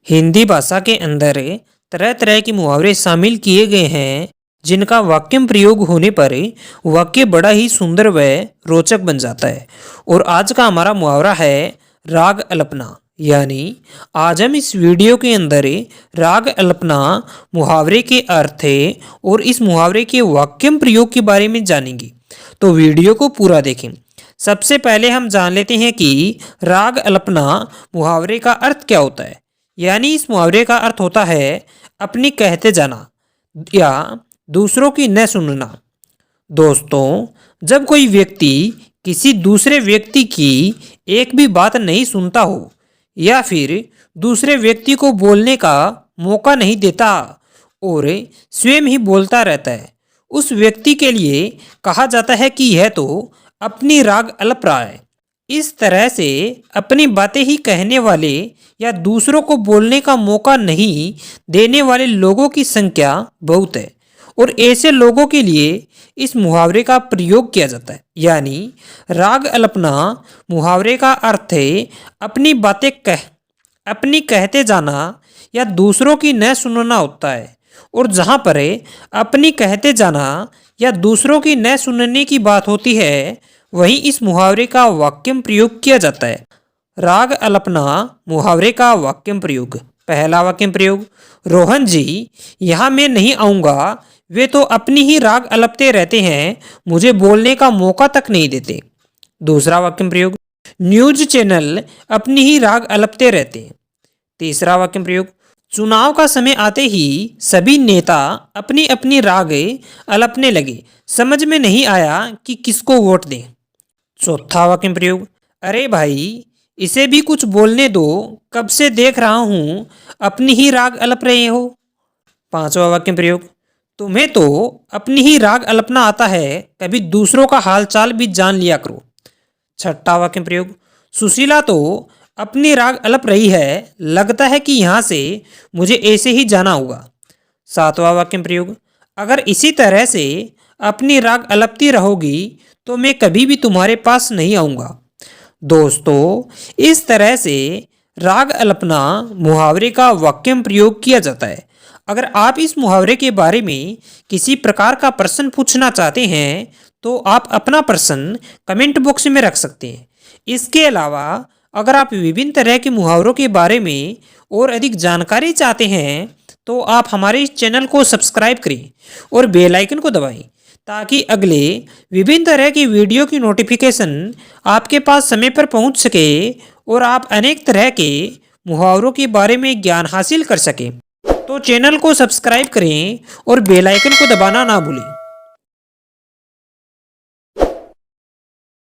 हिंदी भाषा के अंदर तरह तरह के मुहावरे शामिल किए गए हैं जिनका वाक्य प्रयोग होने पर वाक्य बड़ा ही सुंदर व रोचक बन जाता है। और आज का हमारा मुहावरा है राग अल्पना। यानी आज हम इस वीडियो के अंदर राग अल्पना मुहावरे के अर्थ और इस मुहावरे के वाक्य प्रयोग के बारे में जानेंगे, तो वीडियो को पूरा देखें। सबसे पहले हम जान लेते हैं कि राग अल्पना मुहावरे का अर्थ क्या होता है। यानी इस मुहावरे का अर्थ होता है अपनी कहते जाना या दूसरों की न सुनना। दोस्तों, जब कोई व्यक्ति किसी दूसरे व्यक्ति की एक भी बात नहीं सुनता हो या फिर दूसरे व्यक्ति को बोलने का मौका नहीं देता और स्वयं ही बोलता रहता है, उस व्यक्ति के लिए कहा जाता है कि यह तो अपनी राग अल्प रहा है। इस तरह से अपनी बातें ही कहने वाले या दूसरों को बोलने का मौका नहीं देने वाले लोगों की संख्या बहुत है और ऐसे लोगों के लिए इस मुहावरे का प्रयोग किया जाता है। यानी राग अल्पना मुहावरे का अर्थ है अपनी कहते जाना या दूसरों की न सुनना होता है। और जहाँ पर अपनी कहते जाना या दूसरों की न सुनने की बात होती है, वहीं इस मुहावरे का वाक्य प्रयोग किया जाता है। राग अल्पना मुहावरे का वाक्य प्रयोग। पहला वाक्य प्रयोग, रोहन जी यहाँ मैं नहीं आऊँगा, वे तो अपनी ही राग अल्पते रहते हैं, मुझे बोलने का मौका तक नहीं देते। दूसरा वाक्य प्रयोग, न्यूज चैनल अपनी ही राग अल्पते रहते हैं। तीसरा वाक्य प्रयोग, चुनाव का समय आते ही सभी नेता अपनी अपनी राग अल्पने लगे, समझ में नहीं आया कि किसको वोट दें। चौथा वाक्य प्रयोग, अरे भाई इसे भी कुछ बोलने दो, कब से देख रहा हूँ अपनी ही राग अल्प रहे हो। पांचवा वाक्य प्रयोग, तुम्हें तो अपनी ही राग अल्पना आता है, कभी दूसरों का हालचाल भी जान लिया करो। छठा वाक्य प्रयोग, सुशीला तो अपनी राग अल्प रही है, लगता है कि यहाँ से मुझे ऐसे ही जाना होगा। सातवां वाक्य प्रयोग, अगर इसी तरह से अपनी राग अल्पती रहोगी तो मैं कभी भी तुम्हारे पास नहीं आऊँगा। दोस्तों, इस तरह से राग अल्पना मुहावरे का वाक्य प्रयोग किया जाता है। अगर आप इस मुहावरे के बारे में किसी प्रकार का प्रश्न पूछना चाहते हैं तो आप अपना प्रश्न कमेंट बॉक्स में रख सकते हैं। इसके अलावा अगर आप विभिन्न तरह के मुहावरों के बारे में और अधिक जानकारी चाहते हैं तो आप हमारे इस चैनल को सब्सक्राइब करें और बेल आइकन को दबाएं, ताकि अगले विभिन्न तरह की वीडियो की नोटिफिकेशन आपके पास समय पर पहुंच सके और आप अनेक तरह के मुहावरों के बारे में ज्ञान हासिल कर सकें। तो चैनल को सब्सक्राइब करें और बेल आइकन को दबाना ना भूलें।